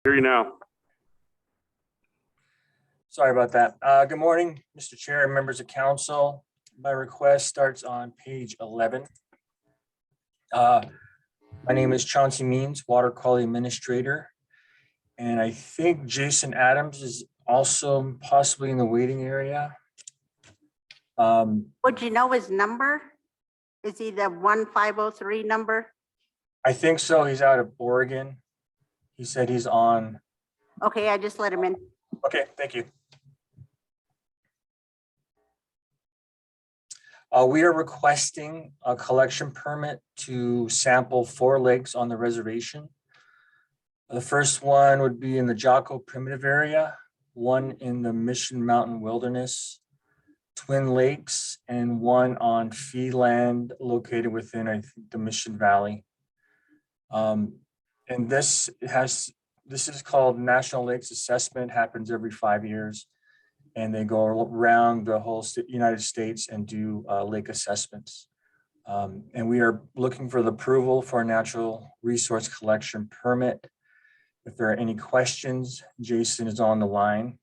Hear you now. Sorry about that. Good morning, Mr. Chair and members of council. My request starts on page 11. My name is Chauncey Means, Water Quality Administrator. And I think Jason Adams is also possibly in the waiting area. Would you know his number? Is he the 1503 number? I think so. He's out of Oregon. He said he's on. Okay, I just let him in. Okay, thank you. We are requesting a collection permit to sample 4 lakes on the reservation. The first one would be in the Jocko Primitive Area, one in the Mission Mountain Wilderness, Twin Lakes, and one on fee land located within, I think, the Mission Valley. And this is called National Lakes Assessment, happens every 5 years. And they go around the whole United States and do lake assessments. And we are looking for the approval for a natural resource collection permit. If there are any questions, Jason is on the line.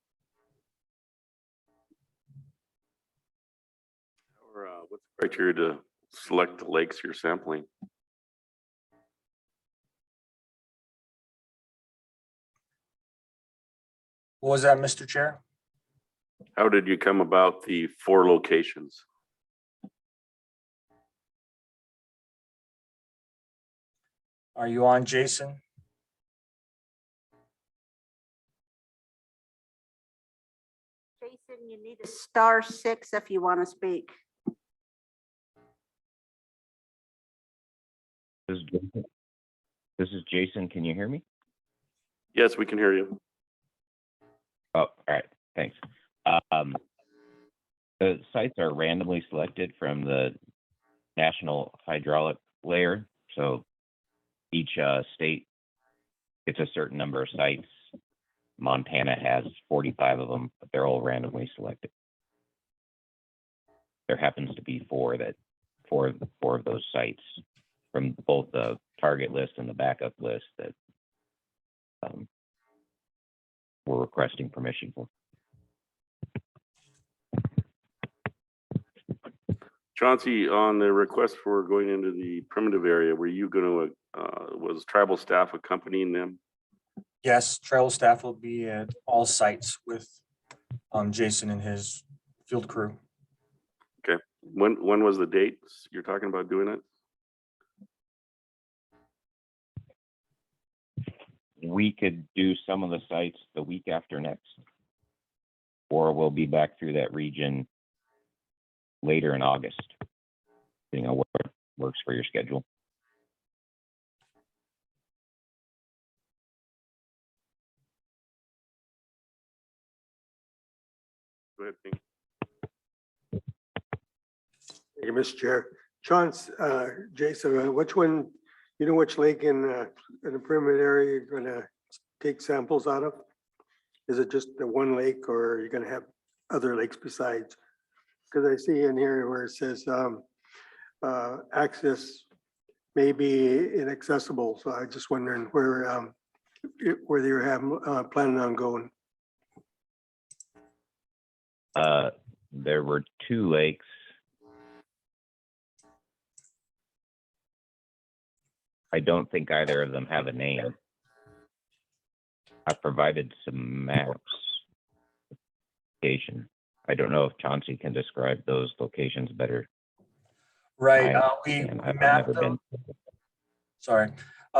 What's the criteria to select the lakes you're sampling? What was that, Mr. Chair? How did you come about the 4 locations? Are you on, Jason? Jason, you need a *6 if you want to speak. This is Jason. Can you hear me? Yes, we can hear you. Oh, all right. Thanks. The sites are randomly selected from the National Hydraulic Layer. So each state gets a certain number of sites. Montana has 45 of them, but they're all randomly selected. There happens to be four of those sites from both the target list and the backup list that we're requesting permission for. Chauncey, on the request for going into the primitive area, were you going to, was tribal staff accompanying them? Yes, travel staff will be at all sites with Jason and his field crew. Okay. When was the date you're talking about doing it? We could do some of the sites the week after next, or we'll be back through that region later in August, depending on what works for your schedule. Go ahead, Pink. Thank you, Mr. Chair. Chance, Jason, which one, you know which lake in the primitive area you're gonna take samples out of? Is it just the one lake, or are you gonna have other lakes besides? Because I see in here where it says access may be inaccessible, so I just wondering where you have planning on going. There were 2 lakes. I don't think either of them have a name. I provided some maps. Location. I don't know if Chauncey can describe those locations better. Right. We mapped them. Sorry.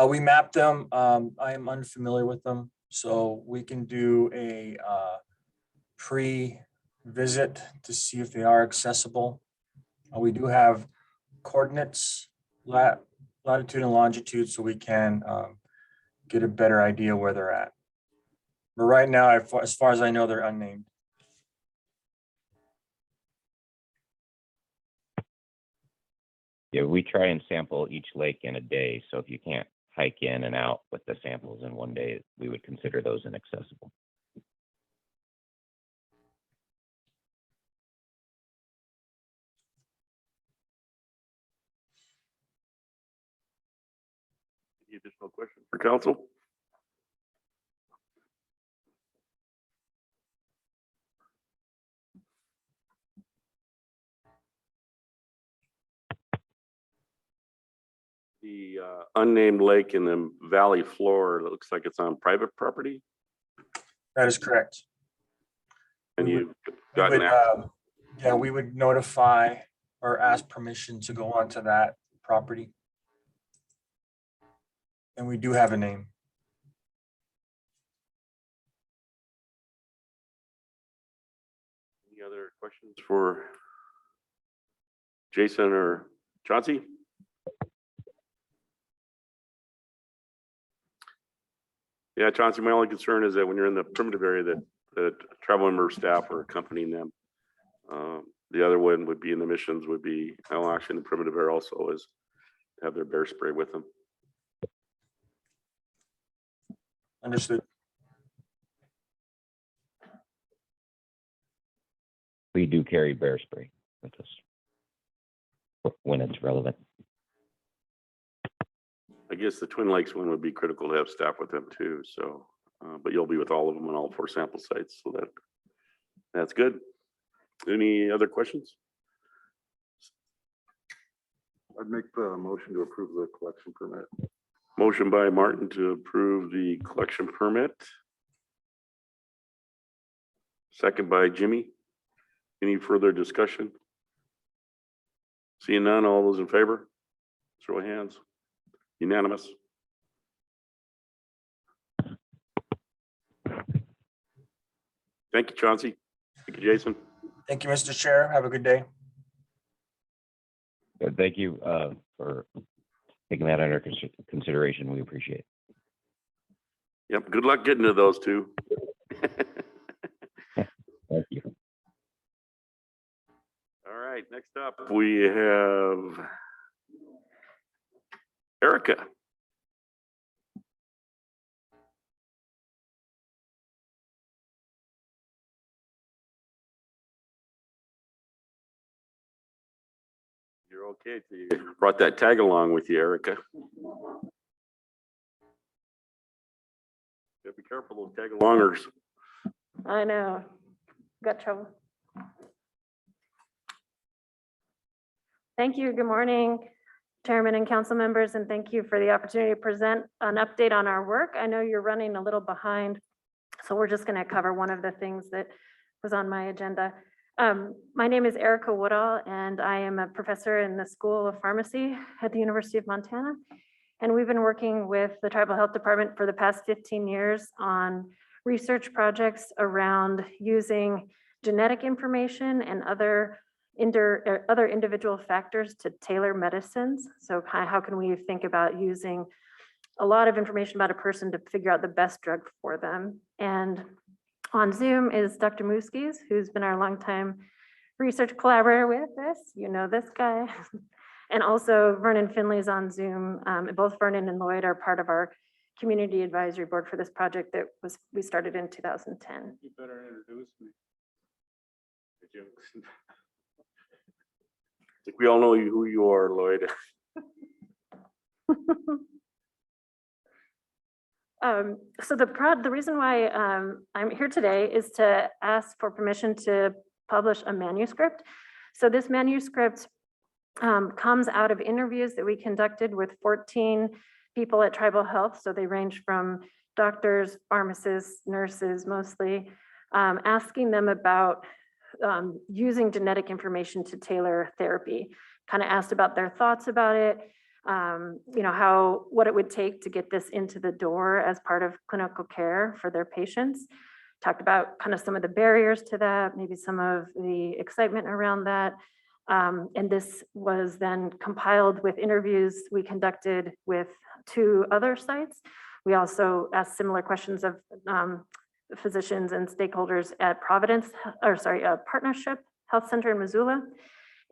We mapped them. I am unfamiliar with them, so we can do a pre-visit to see if they are accessible. We do have coordinates, latitude and longitude, so we can get a better idea where they're at. But right now, as far as I know, they're unnamed. Yeah, we try and sample each lake in a day. So if you can't hike in and out with the samples in one day, we would consider those inaccessible. Any additional questions for council? The unnamed lake in the valley floor, it looks like it's on private property, That is correct. and We you've We gotten would, access. yeah, we would notify or ask permission to go onto that property. And we do have a name. Any other questions for Jason or Chauncey? Yeah, Chauncey, my only concern is that when you're in the primitive area that travel member staff are accompanying them. The other one would be in the missions would be, well, actually in the primitive area also is have their bear spray with them. Understood. We do carry bear spray with us when it's relevant. I guess the Twin Lakes one would be critical to have staff with them too, so, but you'll be with all of them on all 4 sample sites, so that's good. Any other questions? I'd make the motion to approve the collection permit. Motion by Martin to approve the collection permit. Second by Jimmy. Any further discussion? Seeing none, all those in favor? Show of hands. Unanimous. Thank you, Chauncey. Thank you, Jason. Thank you, Mr. Chair. Have a good day. Good, thank you for taking that under consideration. We appreciate it. Yep, good luck getting to those two. Thank you. All right, next up, we have Erica. You're okay. You brought that tag along with you, Erica. Gotta be careful, those tag alongers. I know, got trouble. Thank you. Good morning, Chairman and council members, and thank you for the opportunity to present an update on our work. I know you're running a little behind, so we're just going to cover one of the things that was on my agenda. My name is Erica Woodall, and I am a professor in the School of Pharmacy at the University of Montana. And we've been working with the Tribal Health Department for the past 15 years on research projects around using genetic information and other individual factors to tailor medicines. So how can we think about using a lot of information about a person to figure out the best drug for them? And on Zoom is Dr. Muskies, who's been our longtime research collaborator with us. You know this guy. And also Vernon Finley's on Zoom. Both Vernon and Lloyd are part of our community advisory board for this project that we started in 2010. You better introduce me. I think we all know who you are, Lloyd. So the reason why I'm here today is to ask for permission to publish a manuscript. So this manuscript comes out of interviews that we conducted with 14 people at Tribal Health. So they range from doctors, pharmacists, nurses mostly, asking them about using genetic information to tailor therapy. Kind of asked about their thoughts about it, what it would take to get this into the door as part of clinical care for their patients. Talked about kind of some of the barriers to that, maybe some of the excitement around that. And this was then compiled with interviews we conducted with 2 other sites. We also asked similar questions of physicians and stakeholders at Partnership Health Center in Missoula,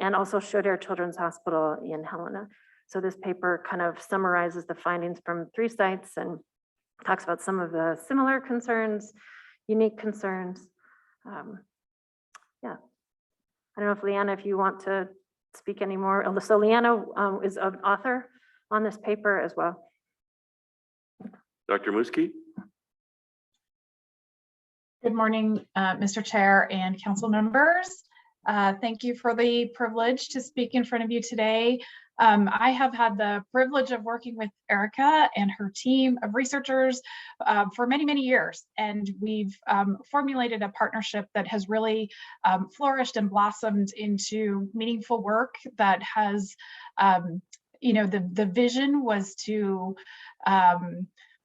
and also Shodair Children's Hospital in Helena. So this paper kind of summarizes the findings from 3 sites and talks about some of the similar concerns, unique concerns. Yeah. I don't know if Leanna, if you want to speak anymore. So Leanna is an author on this paper as well. Dr. Muskie? Good morning, Mr. Chair and council members. Thank you for the privilege to speak in front of you today. I have had the privilege of working with Erica and her team of researchers for many, many years. And we've formulated a partnership that has really flourished and blossomed into meaningful work that has, the vision was to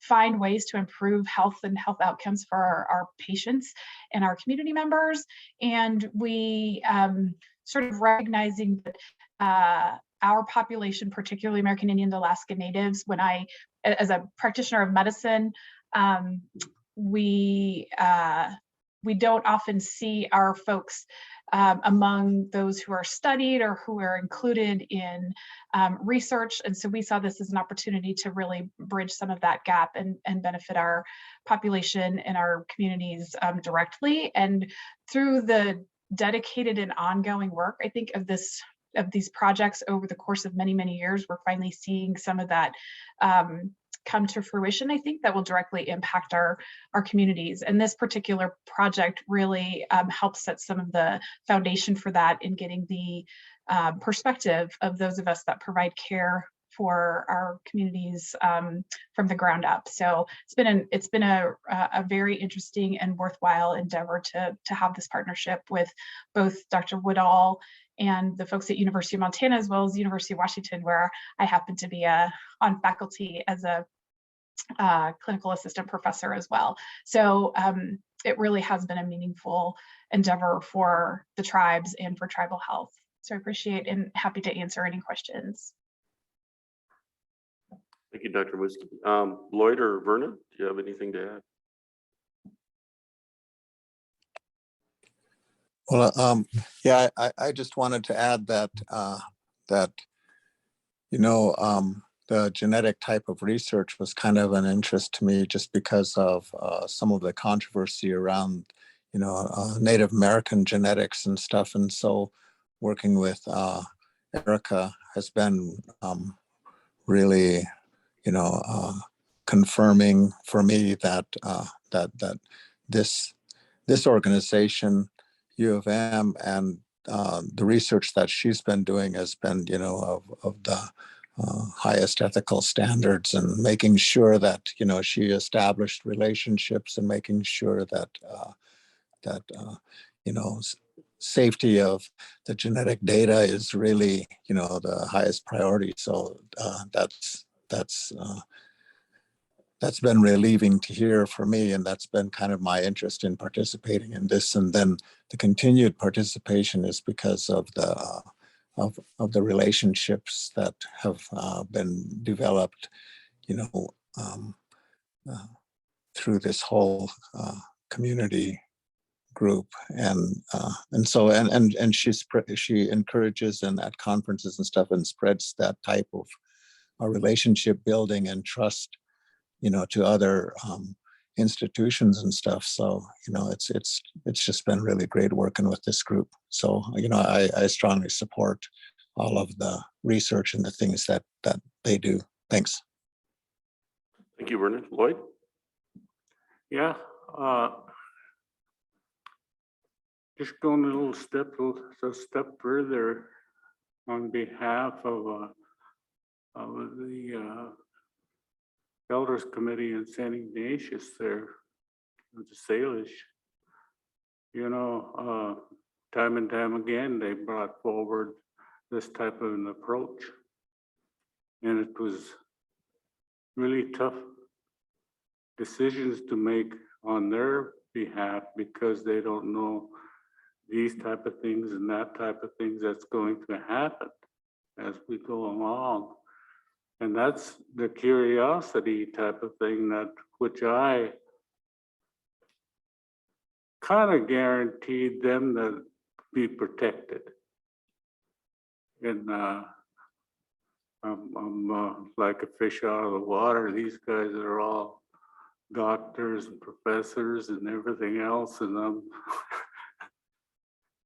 find ways to improve health and health outcomes for our patients and our community members. And we sort of recognizing that our population, particularly American Indians, Alaska Natives, as a practitioner of medicine, we don't often see our folks among those who are studied or who are included in research. And so we saw this as an opportunity to really bridge some of that gap and benefit our population and our communities directly. And through the dedicated and ongoing work, I think, of these projects over the course of many, many years, we're finally seeing some of that come to fruition. I think that will directly impact our communities. And this particular project really helps set some of the foundation for that in getting the perspective of those of us that provide care for our communities from the ground up. So it's been a very interesting and worthwhile endeavor to have this partnership with both Dr. Woodall and the folks at University of Montana, as well as University of Washington, where I happen to be on faculty as a clinical assistant professor as well. So it really has been a meaningful endeavor for the tribes and for tribal health. So I appreciate and happy to answer any questions. Thank you, Dr. Wisdom. Lloyd or Vernon, do you have anything to add? Well, yeah, I just wanted to add that the genetic type of research was kind of an interest to me just because of some of the controversy around, Native American genetics and stuff. And so working with Erica has been really, confirming for me that this organization, U of M, and the research that she's been doing has been, of the highest ethical standards, and making sure that, she established relationships and making sure that, safety of the genetic data is really, the highest priority. So that's been relieving to hear for me, and that's been kind of my interest in participating in this. And then the continued participation is because of the relationships that have been developed, through this whole community group. And so she encourages and at conferences and stuff, and spreads that type of relationship building and trust, to other institutions and stuff. So, it's just been really great working with this group. So, I strongly support all of the research and the things that they do. Thanks. Thank you, Vernon. Lloyd? Yeah, just going a step further on behalf of the Elders Committee in St. Ignatius there, the Salish. Time and time again, they brought forward this type of an approach. And it was really tough decisions to make on their behalf, because they don't know these type of things and that type of things that's going to happen as we go along. And that's the curiosity type of thing which I kind of guaranteed them to be protected. And I'm like a fish out of the water. These guys are all doctors and professors and everything else, and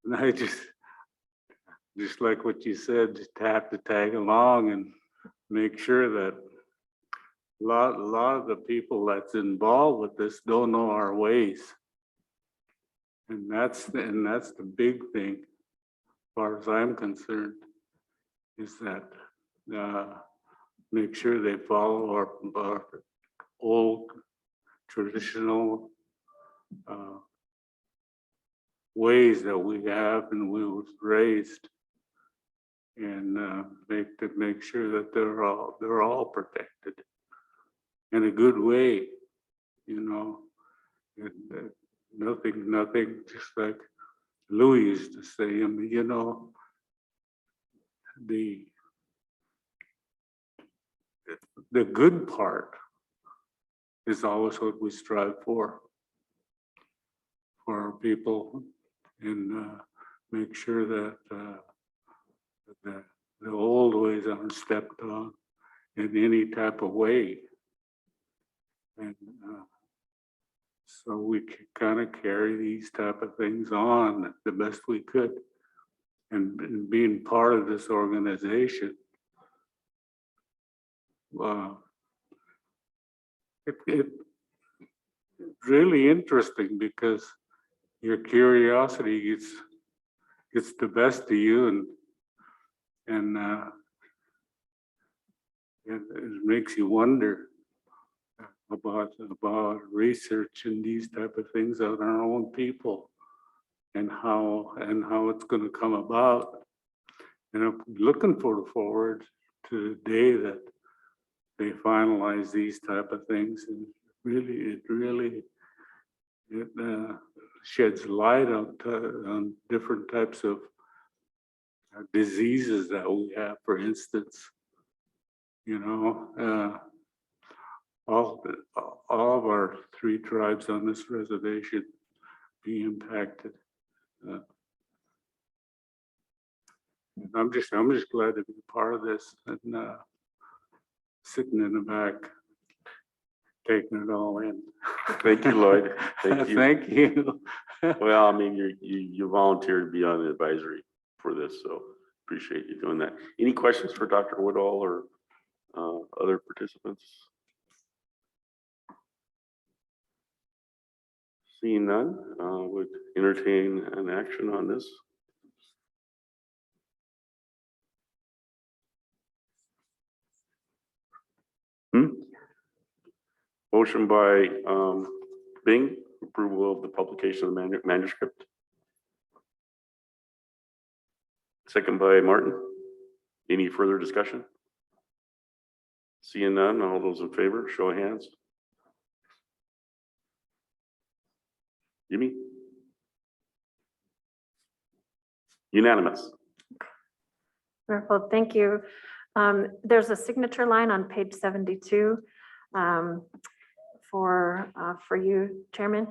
and I just like what you said, just have to tag along and make sure that a lot of the people that's involved with this don't know our ways. And that's the big thing, as far as I'm concerned, is that make sure they follow our old traditional ways that we have and we was raised, and make sure that they're all protected in a good way, you know. And, nothing, just like Louis used to say, I mean, you know, the good part is always what we strive for our people, and make sure that the old ways aren't stepped on in any type of way. And so we can kind of carry these type of things on the best we could. And being part of this organization, it's really interesting because your curiosity gets the best of you, and it makes you wonder about research and these type of things on our own people, and how it's going to come about. And I'm looking forward to the day that they finalize these type of things, and it really sheds light on different types of diseases that we have. For instance, you know, all of our 3 tribes on this reservation be impacted. I'm just glad to be part of this, and sitting in the back, taking it all in. Thank you, Lloyd. Thank you. Thank you. Well, I mean, you volunteered to be on the advisory for this, so appreciate you doing that. Any questions for Dr. Woodall or other participants? Seeing none, would entertain an action on this. Motion by Bing, approval of the publication of the manuscript. Second by Martin. Any further discussion? Seeing none, all those in favor, show of hands. Jimmy? Unanimous. Wonderful, thank you. There's a signature line on page 72 for you, Chairman.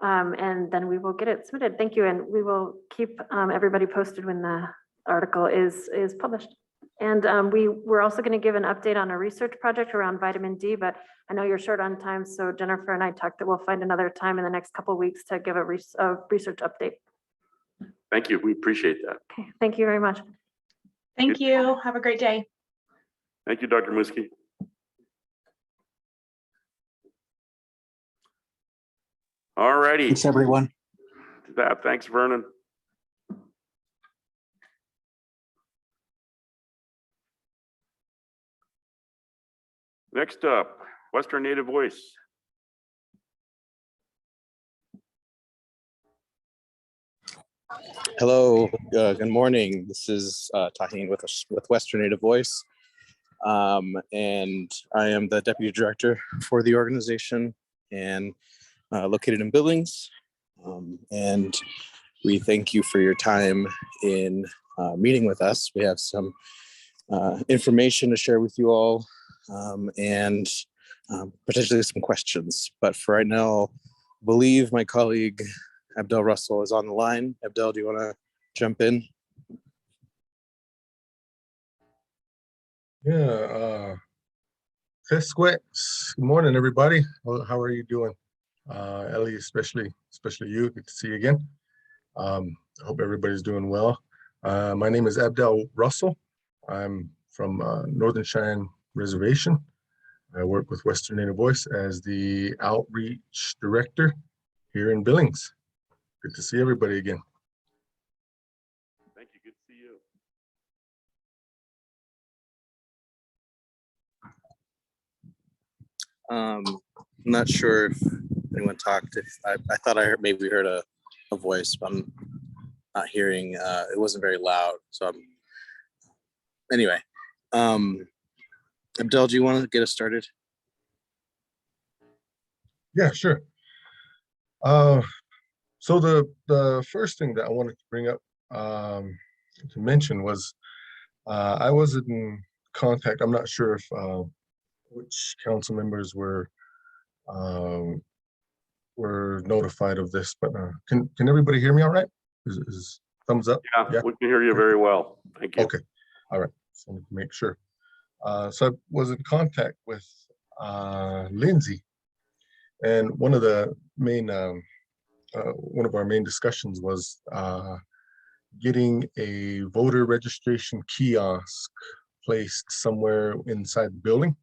And then we will get it submitted. Thank you, and we will keep everybody posted when the article is published. And we're also going to give an update on a research project around vitamin D, but I know you're short on time, so Jennifer and I talked that we'll find another time in the next couple of weeks to give a research update. Thank you, we appreciate that. Okay, thank you very much. Thank you. Have a great day. Thank you, Dr. Muski. All righty. Thanks, everyone. Thanks, Vernon. Next up, Western Native Voice. Hello, good morning. This is Taheen with Western Native Voice, and I am the Deputy Director for the organization and located in Billings. And we thank you for your time in meeting with us. We have some information to share with you all, and potentially some questions. But for right now, I believe my colleague Abdel Russell is on the line. Abdel, do you want to jump in? Yeah. Good morning, everybody. How are you doing? Ellie, especially you. Good to see you again. I hope everybody's doing well. My name is Abdel Russell. I'm from Northern Cheyenne Reservation. I work with Western Native Voice as the outreach director here in Billings. Good to see everybody again. Thank you. Good to see you. I'm not sure if anyone talked. If I thought I heard, maybe heard a voice, but I'm not hearing. It wasn't very loud. So anyway, Abdel, do you want to get us started? Yeah, sure. So the first thing that I wanted to bring up to mention was I was in contact. I'm not sure if which council members um, were notified of this, but can everybody hear me all right? Is thumbs up? Yeah, Yeah. we can hear you very well. Thank you. Okay, all right. So to make sure. So I was in contact with Lindsay, and one of the main one of our main discussions was getting a voter registration kiosk placed somewhere inside the building.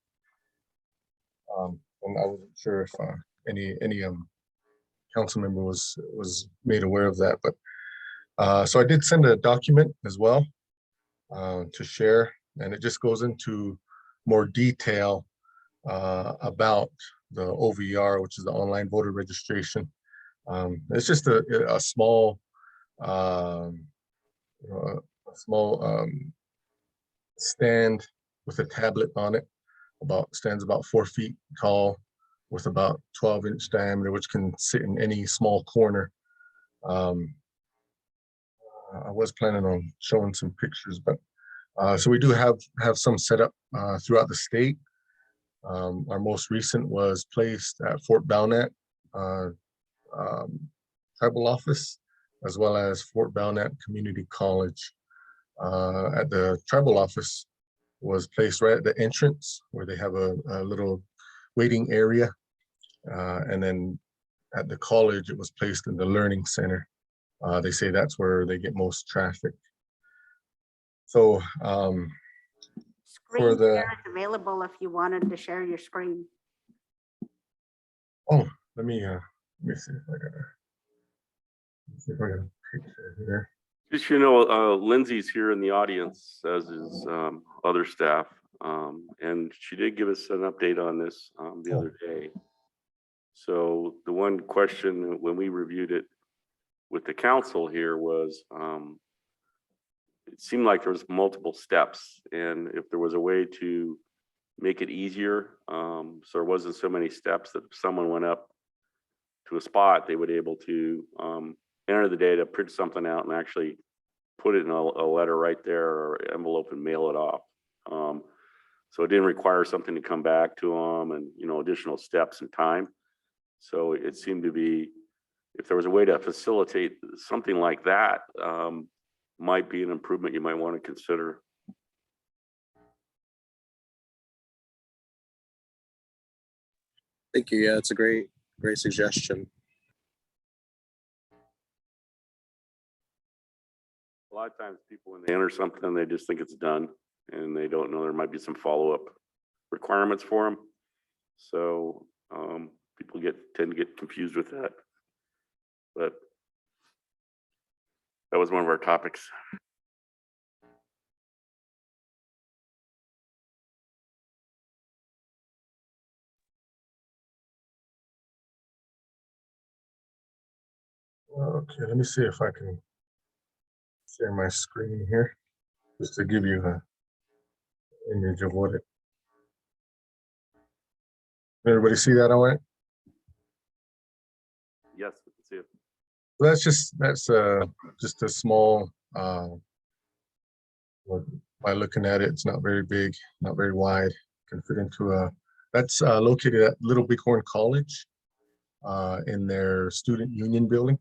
And I wasn't sure if any council member was made aware of that, but so I did send a document as well to share, and it just goes into more detail about the OVR, which is the online voter registration. It's just a small stand with a tablet on it, stands about 4 feet tall, with about 12-inch diameter, which can sit in any small corner. I was planning on showing some pictures, but so we do have some set up throughout the state. Our most recent was placed at Fort Belknap tribal office, as well as Fort Belknap Community College. At the tribal office was placed right at the entrance where they have a little waiting area. And then at the college, it was placed in the learning center. They say that's where they get most traffic. So Screen the- share is available if you wanted to share your screen. oh, let me see if I got a picture here. Just, you know, Lindsay's here in the audience, as is other staff. And she did give us an update on this the other day. So the one question when we reviewed it with the council here was, it seemed like there was multiple steps, and if there was a way to make it easier, so there wasn't so many steps, that if someone went up to a spot, they would be able to enter the data, print something out, and actually put it in a letter right there or envelope and mail it off. So it didn't require something to come back to them, and, you know, additional steps and time. So it seemed to be, if there was a way to facilitate something like that, might be an improvement you might want to consider. Thank you. Yeah, it's a great suggestion. A lot of times people, when they enter something, they just think it's done, and they don't know there might be some follow-up requirements for them. So people tend to get confused with that. But that was one of our topics. Okay, let me see if I can share my screen here, just to give you an image of what it. Everybody see that all right? Yes, we can see it. That's just a small, by looking at it, it's not very big, not very wide, can fit into that's located at Little Bighorn College in their student union building,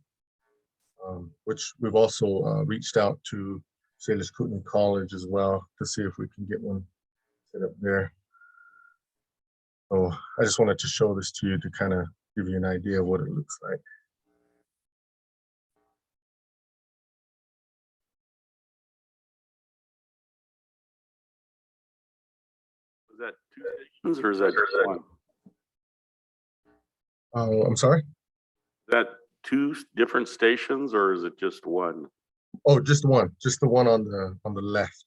which we've also reached out to Salish Kootenai College as well to see if we can get one set up there. So I just wanted to show this to you to kind of give you an idea of what it looks like. Is that 2 stations or is that just one? I'm sorry? Is that 2 different stations or is it just one? Oh, just one, just the one on the left.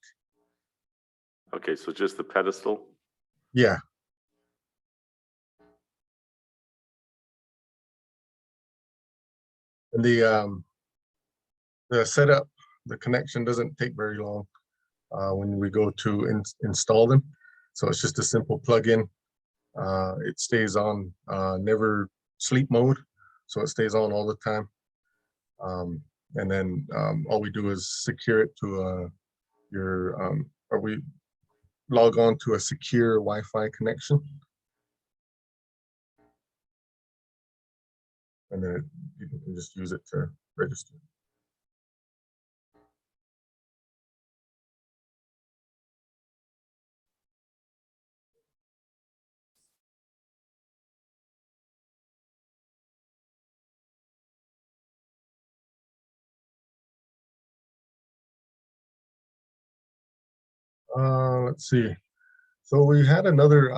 Okay, so just the pedestal? Yeah. And the setup, the connection doesn't take very long when we go to install them. So it's just a simple plug-in. It stays on never sleep mode, so it stays on all the time. And then all we do is secure it to or we log on to a secure Wi-Fi connection. And then people can just use it to register. Let's see. So we had another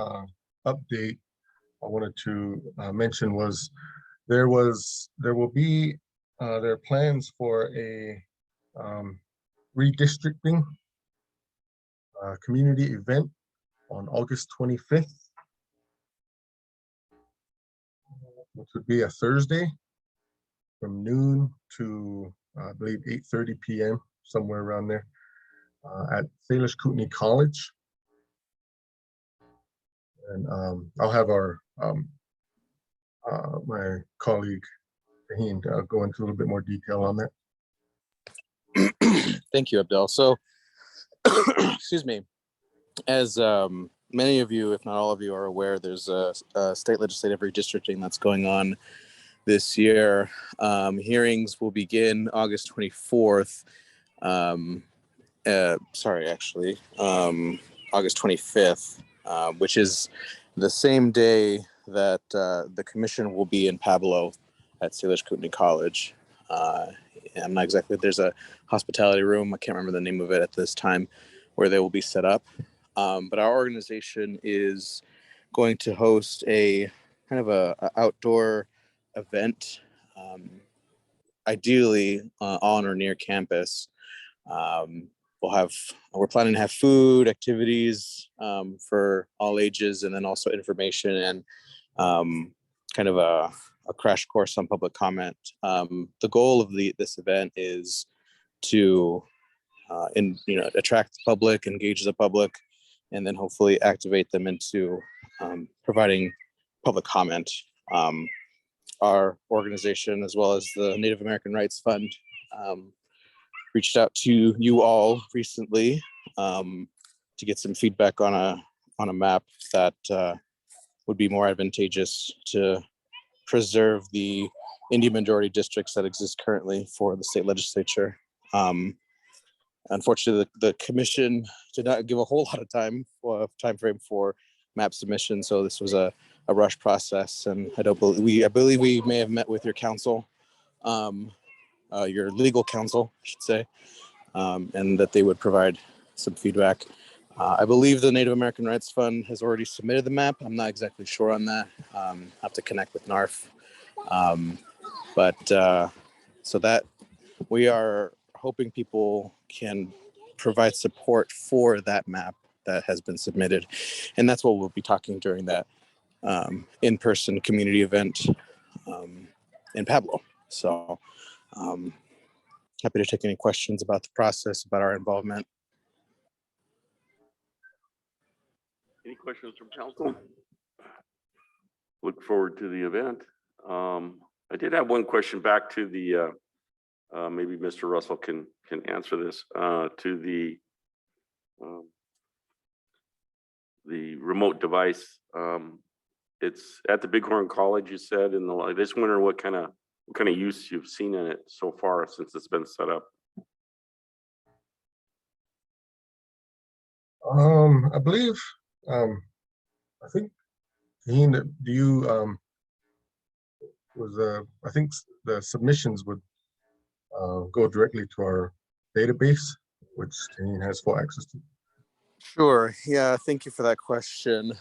update I wanted to mention was there are plans for a redistricting community event on August 25th, which would be a Thursday from noon to I believe 8:30 p.m. somewhere around there at Salish Kootenai College. And I'll have our my colleague Fahim go into a little bit more detail on that. Thank you, Abdel. So, excuse me, as many of you, if not all of you, are aware, there's a state legislative redistricting that's going on this year. Hearings will begin August 24th. August 25th, which is the same day that the commission will be in Pablo at Salish Kootenai College. I'm not exactly, there's a hospitality room, I can't remember the name of it at this time, where they will be set up. But our organization is going to host a kind of a outdoor event, ideally on or near campus. We're planning to have food, activities for all ages, and then also information and kind of a crash course on public comment. The goal of this event is to attract the public, engage the public, and then hopefully activate them into providing public comment. Our organization, as well as the Native American Rights Fund, reached out to you all recently to get some feedback on a map that would be more advantageous to preserve the Indian majority districts that exist currently for the state legislature. Unfortunately, the commission did not give a whole lot of time frame for map submission, so this was a rush process, and I believe we may have met with your council, your legal counsel, I should say, and that they would provide some feedback. I believe the Native American Rights Fund has already submitted the map. I'm not exactly sure on that. I have to connect with NARF. So that we are hoping people can provide support for that map that has been submitted. And that's what we'll be talking during that in-person community event in Pablo. So happy to take any questions about the process, about our involvement. Any questions from council? Look forward to the event. I did have one question back to the, maybe Mr. Russell can answer this, to the remote device. It's at the Bighorn College, you said, in I just wonder what kind of use you've seen in it so far since it's been set up. I believe, I think, Ian, do you, I think the submissions would go directly to our database, which Ian has full access to. Sure. Yeah. Thank you for that question.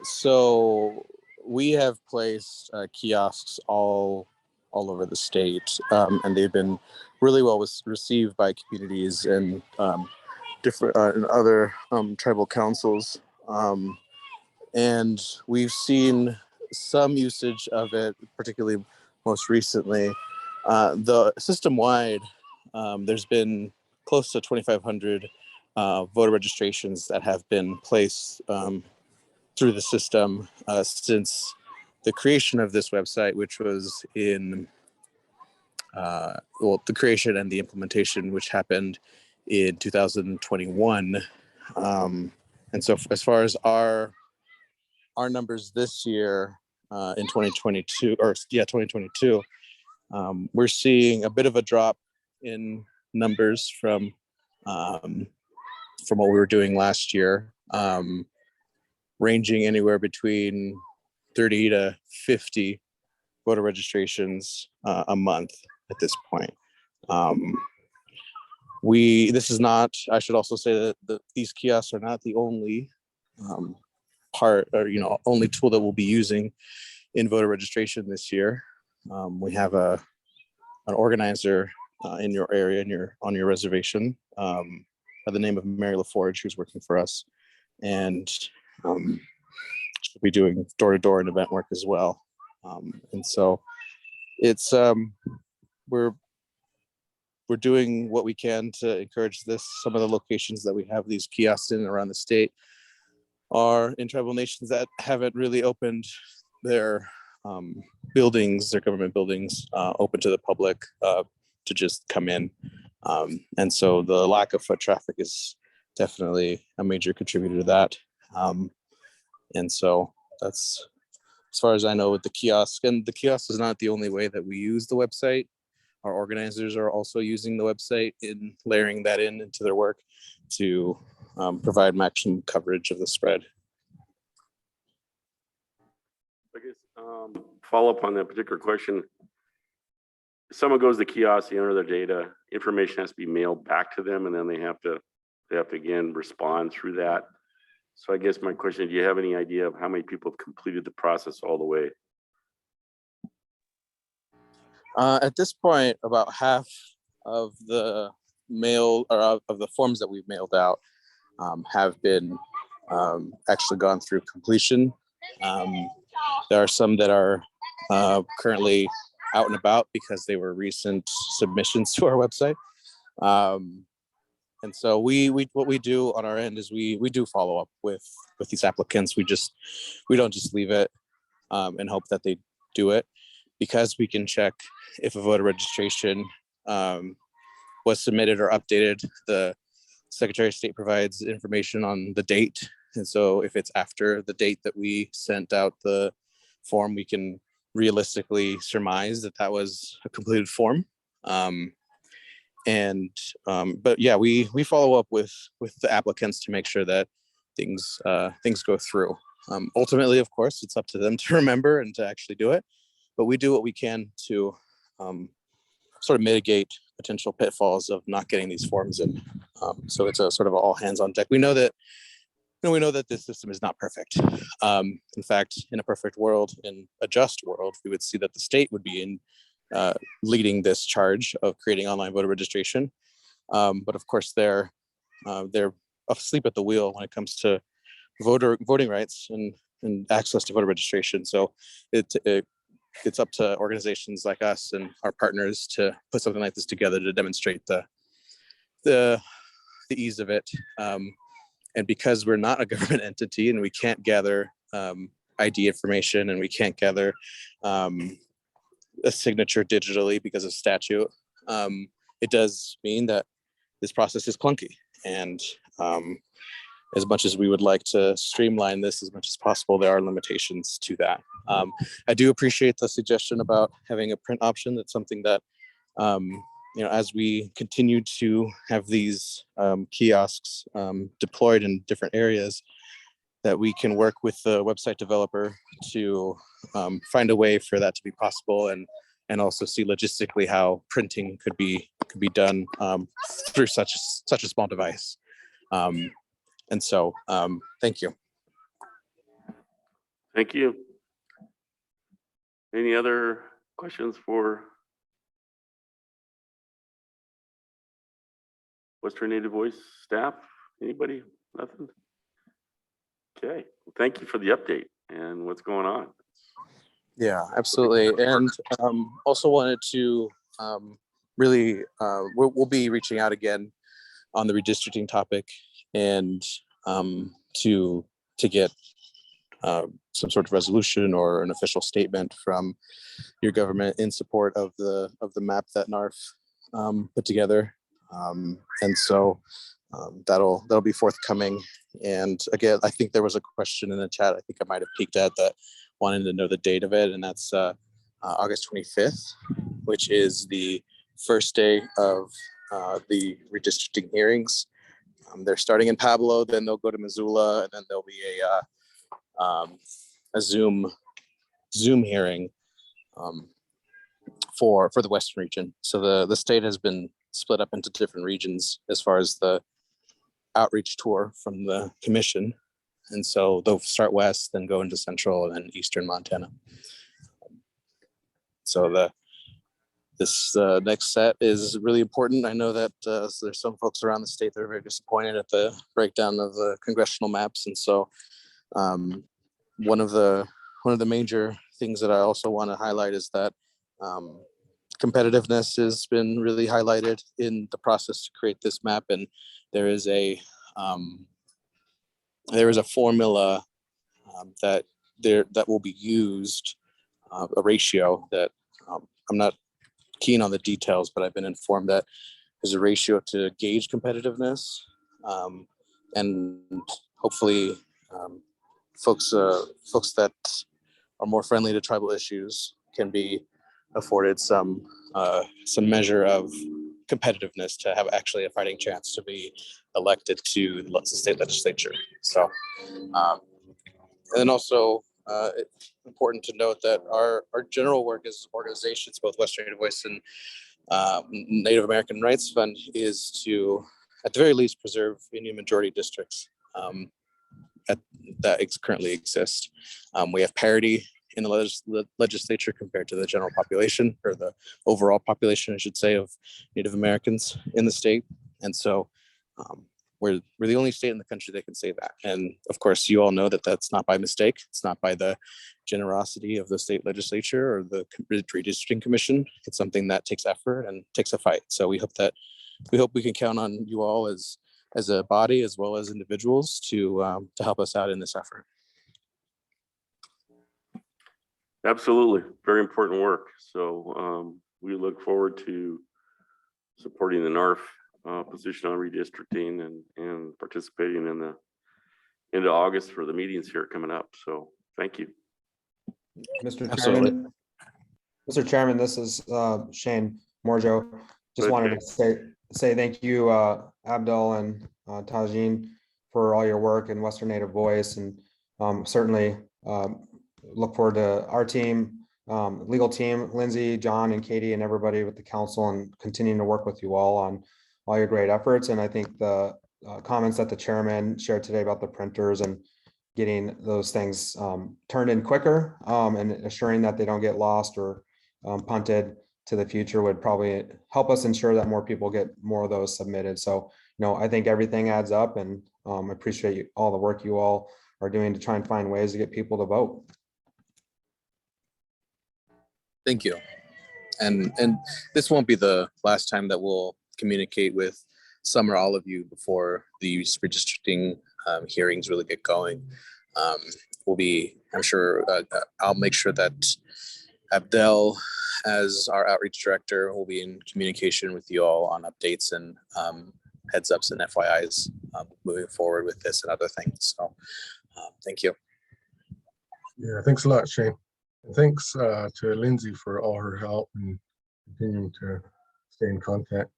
So we have placed kiosks all over the state, and they've been really well received by communities and different and other tribal councils. And we've seen some usage of it, particularly most recently The system-wide, there's been close to 2,500 voter registrations that have been placed through the system since the creation of this website, which was in the creation and the implementation, which happened in 2021. And so as far as our numbers this year in 2022, we're seeing a bit of a drop in numbers from what we were doing last year, ranging anywhere between 30 to 50 voter registrations a month at this point. This is not, I should also say that these kiosks are not the only part or, only tool that we'll be using in voter registration this year. We have an organizer in your area, on your reservation, by the name of Mary LaForge, who's working for us, and she'll be doing door-to-door and event work as well. And so it's we're doing what we can to encourage this. Some of the locations that we have these kiosks in around the state are in tribal nations that haven't really opened their buildings, their government buildings, open to the public to just come in. And so the lack of foot traffic is definitely a major contributor to that. And so that's, as far as I know, with the kiosk. And the kiosk is not the only way that we use the website. Our organizers are also using the website in layering that into their work to provide maximum coverage of the spread. I guess follow up on that particular question. If someone goes to the kiosk, they enter their data, information has to be mailed back to them, and then they have to again respond through that. So I guess my question, do you have any idea of how many people have completed the process all the way? At this point, about half of the mail or of the forms that we've mailed out have been actually gone through completion. There are some that are currently out and about because they were recent submissions to our website. And so what we do on our end is we do follow up with these applicants. We don't just leave it and hope that they do it, because we can check if a voter registration was submitted or updated. The Secretary of State provides information on the date. And so if it's after the date that we sent out the form, we can realistically surmise that was a completed form. But yeah, we follow up with the applicants to make sure that things go through. Ultimately, of course, it's up to them to remember and to actually do it, but we do what we can to sort of mitigate potential pitfalls of not getting these forms in. So it's a sort of all hands on deck. We know that this system is not perfect. In fact, in a perfect world, in a just world, we would see that the state would be leading this charge of creating online voter registration. But of course, they're asleep at the wheel when it comes to voting rights and access to voter registration. So it's up to organizations like us and our partners to put something like this together to demonstrate the ease of it. And because we're not a government entity and we can't gather ID information and we can't gather a signature digitally because of statute, it does mean that this process is clunky. And as much as we would like to streamline this as much as possible, there are limitations to that. I do appreciate the suggestion about having a print option. That's something that, as we continue to have these kiosks deployed in different areas, that we can work with the website developer to find a way for that to be possible, and also see logistically how printing could be done through such a small device. And so, thank you. Thank you. Any other questions for Western Native Voice staff? Anybody? Nothing? Okay. Well, thank you for the update and what's going on. Yeah, absolutely. And also wanted to really, we'll be reaching out again on the redistricting topic and to get some sort of resolution or an official statement from your government in support of the map that NARF put together. And so that'll be forthcoming. And again, I think there was a question in the chat, I think I might have peeked at, that wanted to know the date of it, and that's August 25th, which is the first day of the redistricting hearings. They're starting in Pablo, then they'll go to Missoula, and then there'll be a Zoom hearing for the Western region. So the state has been split up into different regions as far as the outreach tour from the commission. And so they'll start west, then go into central and then eastern Montana. So this next set is really important. I know that there's some folks around the state that are very disappointed at the breakdown of the congressional maps. And so one of the major things that I also want to highlight is that competitiveness has been really highlighted in the process to create this map, and there is a formula that will be used, a ratio that I'm not keen on the details, but I've been informed that there's a ratio to gauge competitiveness, and hopefully folks that are more friendly to tribal issues can be afforded some measure of competitiveness to have actually a fighting chance to be elected to the state legislature. So, and then also it's important to note that our general work as organizations, both Western Native Voice and Native American Rights Fund, is to, at the very least, preserve Indian majority districts that currently exist. We have parity in the legislature compared to the general population, or the overall population, I should say, of Native Americans in the state. And so we're the only state in the country that can say that. And of course, you all know that that's not by mistake. It's not by the generosity of the state legislature or the redistricting commission. It's something that takes effort and takes a fight. So we hope we can count on you all as a body, as well as individuals, to help us out in this effort. Absolutely, very important work. So we look forward to supporting the NARF position on redistricting and participating into August for the meetings here coming up. So thank you. Mr. Absolutely. Chairman, Mr. Chairman, this is Shane Morjo. Just Good, wanted to say thank you, Abdul and Tajin, for all your work in Western Native Voice, and certainly look forward to our team, legal team, Lindsay, John, and Katie, and everybody with the council, and continuing to work with you all on all your great efforts. And I think the comments that the chairman shared today about the printers and getting those things turned in quicker, and assuring that they don't get lost or punted to the future would probably help us ensure that more people get more of those submitted. So, I think everything adds up, and appreciate all the work you all are doing to try and find ways to get people to vote. Thank you. And this won't be the last time that we'll communicate with some or all of you before these redistricting hearings really get going. I'm sure I'll make sure that Abdel, as our outreach director, will be in communication with you all on updates and heads ups and FYIs moving forward with this and other things. So thank you. Yeah, thanks a lot, Shane. And thanks to Lindsay for all her help and continuing to stay in contact.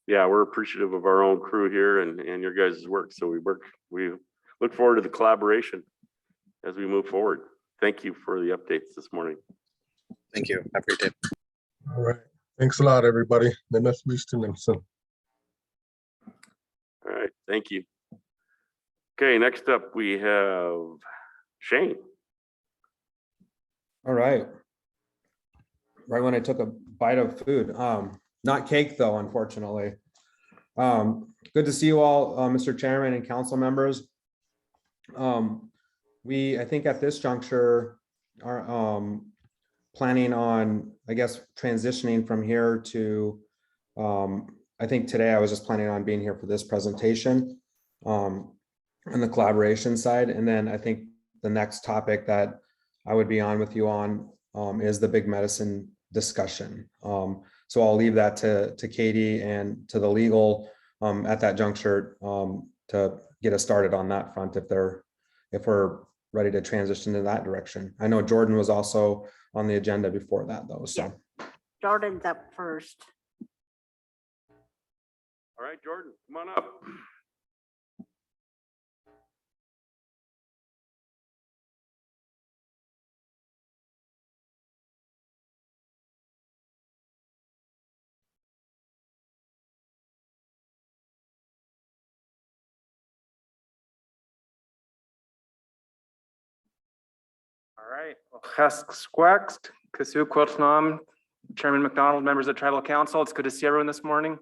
Yeah, we're appreciative of our own crew here and your guys' work. So we look forward to the collaboration as we move forward. Thank you for the updates this morning. Thank you. Have a great day. All right. Thanks a lot, everybody. All right, thank you. Okay, next up we have Shane. All right. Right when I took a bite of food, not cake though, unfortunately. Good to see you all, Mr. Chairman and council members. I think at this juncture, planning on, I guess, transitioning from here to, I think today I was just planning on being here for this presentation on the collaboration side. And then I think the next topic that I would be on with you on is the big medicine discussion. So I'll leave that to Katie and to the legal at that juncture to get us started on that front if we're ready to transition in that direction. I know Jordan was also on the agenda before that though, so. Jordan's up first. All right, Jordan, come on up. All right. Chesquext, Kasu Quiltnam, Chairman McDonald, members of Tribal Council. It's good to see everyone this morning.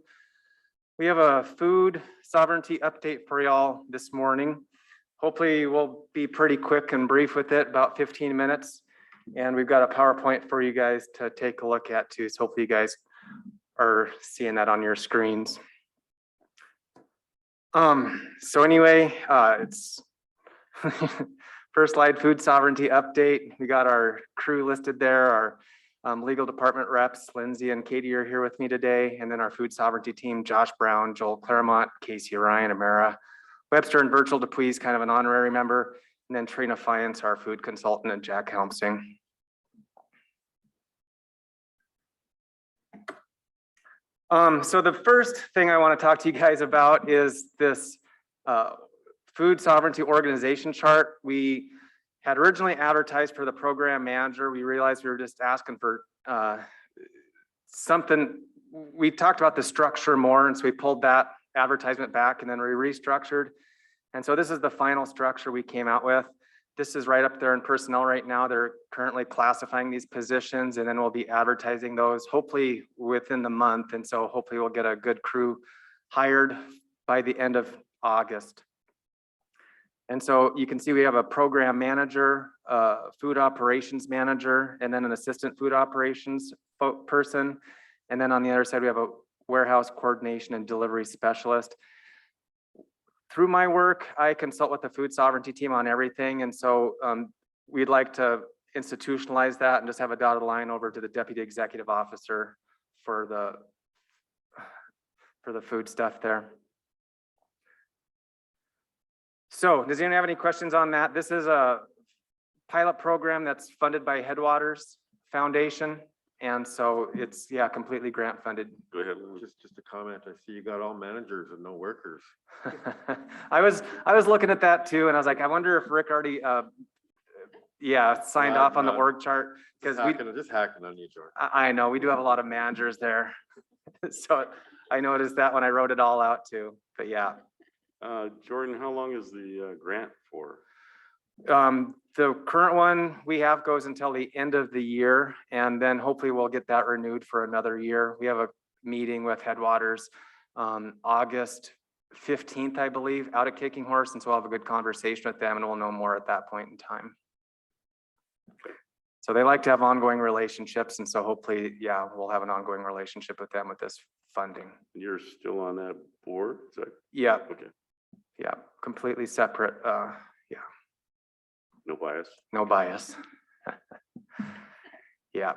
We have a food sovereignty update for y'all this morning. Hopefully we'll be pretty quick and brief with it, about 15 minutes. And we've got a PowerPoint for you guys to take a look at too. So hopefully you guys are seeing that on your screens. So anyway, it's first slide, food sovereignty update. We got our crew listed there. Our legal department reps, Lindsay and Katie are here with me today. And then our food sovereignty team, Josh Brown, Joel Claremont, Casey Ryan, Amara Webster, and Virtual Dupuis, kind of an honorary member. And then Trina Fiance, our food consultant, and Jack Helmsing. So the first thing I want to talk to you guys about is this food sovereignty organization chart. We had originally advertised for the program manager. We realized we were just asking for something. We talked about the structure more, and so we pulled that advertisement back and then we restructured. And so this is the final structure we came out with. This is right up there in personnel right now. They're currently classifying these positions, and then we'll be advertising those hopefully within the month. And so hopefully we'll get a good crew hired by the end of August. And so you can see we have a program manager, food operations manager, and then an assistant food operations person. And then on the other side, we have a warehouse coordination and delivery specialist. Through my work, I consult with the food sovereignty team on everything. And so we'd like to institutionalize that and just have a dotted line over to the deputy executive officer for the food stuff there. So does anyone have any questions on that? This is a pilot program that's funded by Headwaters Foundation. And so it's, yeah, completely grant funded. Go ahead, Lou. Just a comment. I see you got all managers and no workers. I was looking at that too, and I was like, I wonder if Rick already, signed off on the org chart, because Just hacking on you, George. I know we do have a lot of managers there. So I noticed that when I wrote it all out too, but yeah. Jordan, how long is the grant for? The current one we have goes until the end of the year, and then hopefully we'll get that renewed for another year. We have a meeting with Headwaters August 15th, I believe, out at Kicking Horse, and so we'll have a good conversation with them, and we'll know more at that point in time. So they like to have ongoing relationships, and so hopefully, yeah, we'll have an ongoing relationship with them with this funding. You're still on that board? Is that Yeah. okay? Yeah, completely separate. Yeah. No bias. No bias. Yeah.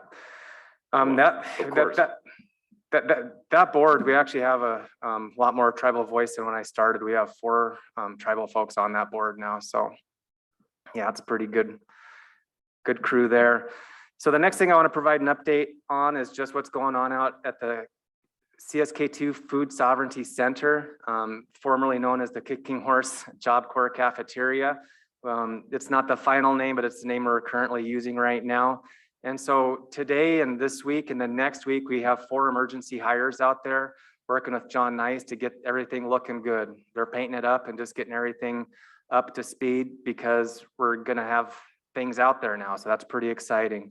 That board, we actually have a lot more tribal voice than when I started. We have 4 tribal folks on that board now. So yeah, it's a pretty good crew there. So the next thing I want to provide an update on is just what's going on out at the CSKT Food Sovereignty Center, formerly known as the Kicking Horse Job Corps Cafeteria. It's not the final name, but it's the name we're currently using right now. And so today and this week and the next week, we have 4 emergency hires out there working with John Nice to get everything looking good. They're painting it up and just getting everything up to speed because we're gonna have things out there now. So that's pretty exciting.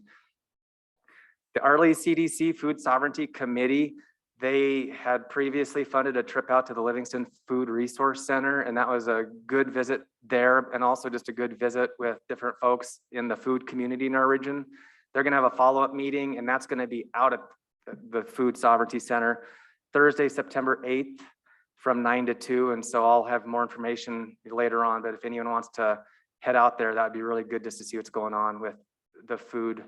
The Arley CDC Food Sovereignty Committee, they had previously funded a trip out to the Livingston Food Resource Center, and that was a good visit there, and also just a good visit with different folks in the food community in our region. They're gonna have a follow-up meeting, and that's gonna be out at the Food Sovereignty Center Thursday, September 8th from 9 to 2. And so I'll have more information later on, but if anyone wants to head out there, that'd be really good just to see what's going on with the food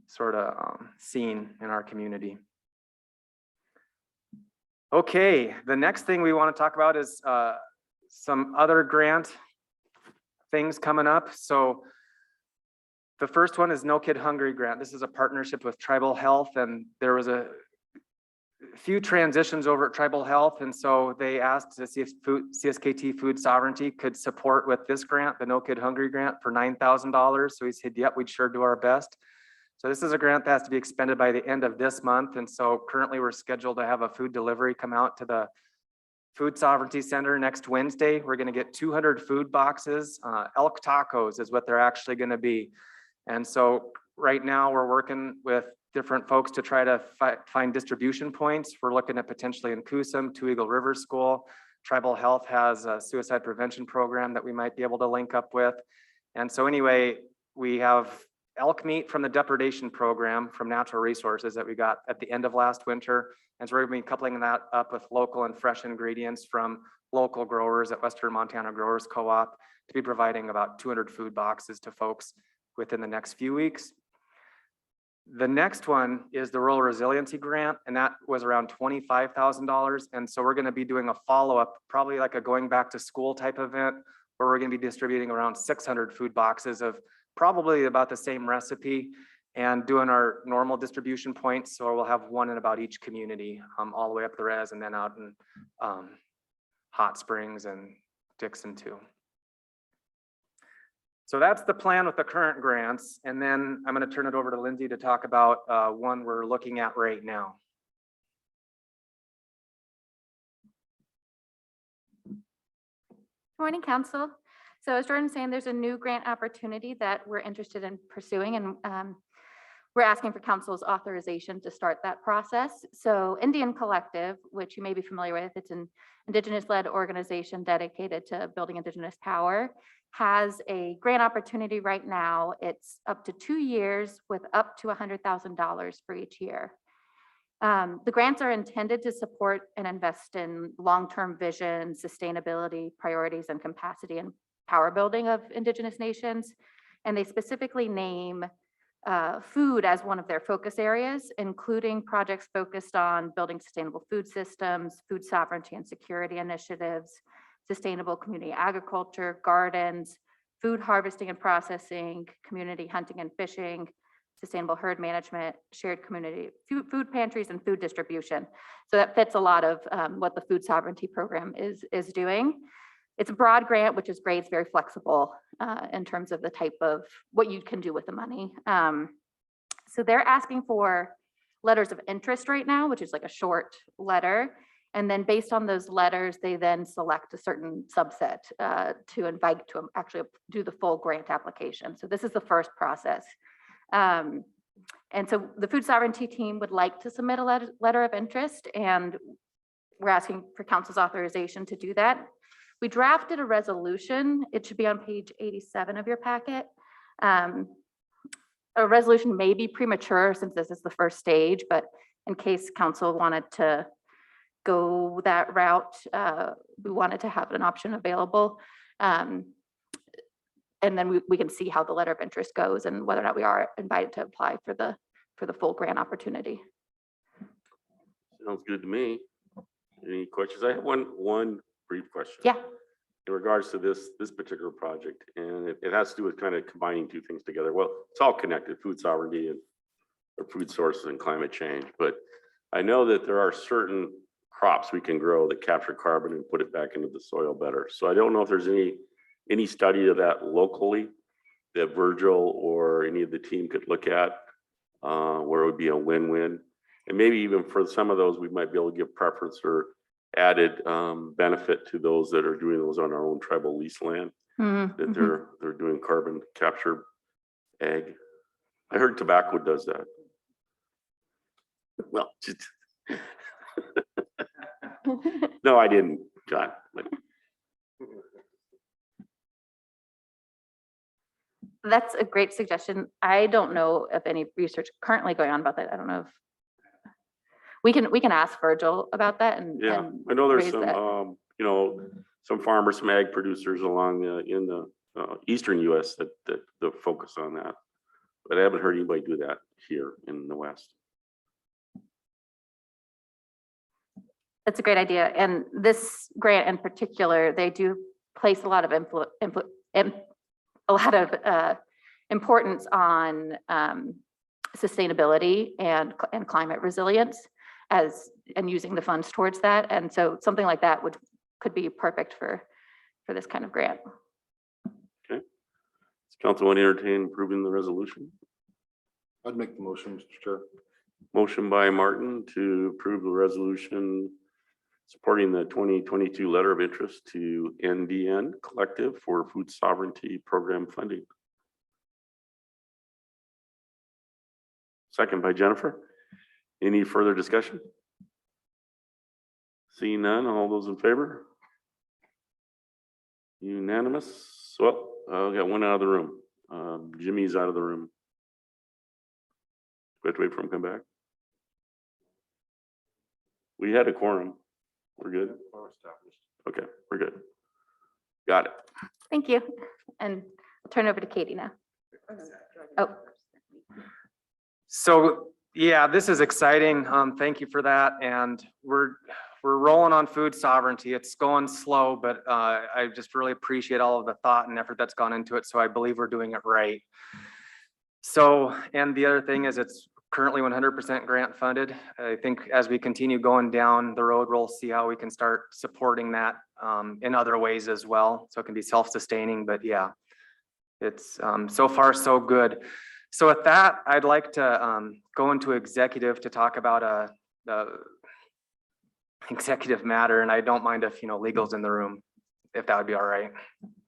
sort of scene in our community. Okay, the next thing we want to talk about is some other grant things coming up. So the first one is No Kid Hungry grant. This is a partnership with Tribal Health, and there was a few transitions over at Tribal Health, and so they asked to see if CSKT Food Sovereignty could support with this grant, the No Kid Hungry grant, for $9,000. So he said, yep, we'd sure do our best. So this is a grant that has to be expended by the end of this month, and so currently we're scheduled to have a food delivery come out to the Food Sovereignty Center next Wednesday. We're going to get 200 food boxes. Elk tacos is what they're actually going to be. And so right now we're working with different folks to try to find distribution points. We're looking at potentially in Coosa, Two Eagle River School. Tribal Health has a suicide prevention program that we might be able to link up with. And so anyway, we have elk meat from the depredation program from Natural Resources that we got at the end of last winter. And so we're going to be coupling that up with local and fresh ingredients from local growers at Western Montana Growers Co-op to be providing about 200 food boxes to folks within the next few weeks. The next one is the Rural Resiliency Grant, and that was around $25,000. And so we're going to be doing a follow-up, probably like a going back to school type event, where we're going to be distributing around 600 food boxes of probably about the same recipe and doing our normal distribution points. So we'll have one in about each community, all the way up the res and then out in Hot Springs and Dixon too. So that's the plan with the current grants. And then I'm going to turn it over to Lindsay to talk about one we're looking at right now. Morning, Council. So as Jordan's saying, there's a new grant opportunity that we're interested in pursuing, and we're asking for Council's authorization to start that process. So Indian Collective, which you may be familiar with, it's an Indigenous-led organization dedicated to building Indigenous power, has a grant opportunity right now. It's up to 2 years with up to $100,000 for each year. The grants are intended to support and invest in long-term vision, sustainability, priorities, and capacity and power building of Indigenous nations. And they specifically name food as one of their focus areas, including projects focused on building sustainable food systems, food sovereignty and security initiatives, sustainable community agriculture, gardens, food harvesting and processing, community hunting and fishing, sustainable herd management, shared community food pantries, and food distribution. So that fits a lot of what the Food Sovereignty Program is doing. It's a broad grant, which is great. It's very flexible in terms of the type of what you can do with the money. So they're asking for letters of interest right now, which is like a short letter. And then based on those letters, they then select a certain subset to invite to actually do the full grant application. So this is the first process. And so the Food Sovereignty team would like to submit a letter of interest, and we're asking for Council's authorization to do that. We drafted a resolution. It should be on page 87 of your packet. A resolution may be premature since this is the first stage, but in case Council wanted to go that route, we wanted to have an option available. And then we can see how the letter of interest goes and whether or not we are invited to apply for the full grant opportunity. Sounds good to me. Any questions? I have one brief question. Yeah. In regards to this particular project, and it has to do with kind of combining two things together. Well, it's all connected, food sovereignty and or food sources and climate change. But I know that there are certain crops we can grow that capture carbon and put it back into the soil better. So I don't know if there's any study of that locally that Virgil or any of the team could look at where it would be a win-win. And maybe even for some of those, we might be able to give preference or added benefit to those that are doing those on our own tribal lease land, that they're doing carbon capture ag. I heard tobacco does that. Well, just no, I didn't, John. That's a great suggestion. I don't know of any research currently going on about that. I don't know if we can ask Virgil about that and. Yeah, and I know there's raise some, that. you know, some farmers, some ag producers along in the eastern US that focus on that. But I haven't heard anybody do that here in the West. That's a great idea. And this grant in particular, they do place a lot of importance on sustainability and climate resilience and using the funds towards that. And so something like that could be perfect for this kind of grant. Okay. Does council want to entertain approving the resolution? I'd make the motion, Mr. Chair. Motion by Martin to approve the resolution supporting the 2022 letter of interest to NDN Collective for food sovereignty program funding. Second by Jennifer. Any further discussion? Seeing none, all those in favor? Unanimous. Well, we got one out of the room. Jimmy's out of the room. We have to wait for him to come back. We had a quorum. We're good. Okay, we're good. Got it. Thank you. And I'll turn it over to Katie now. Oh. So, yeah, this is exciting. Thank you for that. And we're rolling on food sovereignty. It's going slow, but I just really appreciate all of the thought and effort that's gone into it. So I believe we're doing it right. So, and the other thing is it's currently 100% grant funded. I think as we continue going down the road, we'll see how we can start supporting that in other ways as well. So it can be self-sustaining, but yeah, it's so far so good. So with that, I'd like to go into executive to talk about a executive matter, and I don't mind if, you know, legal's in the room, if that would be all right.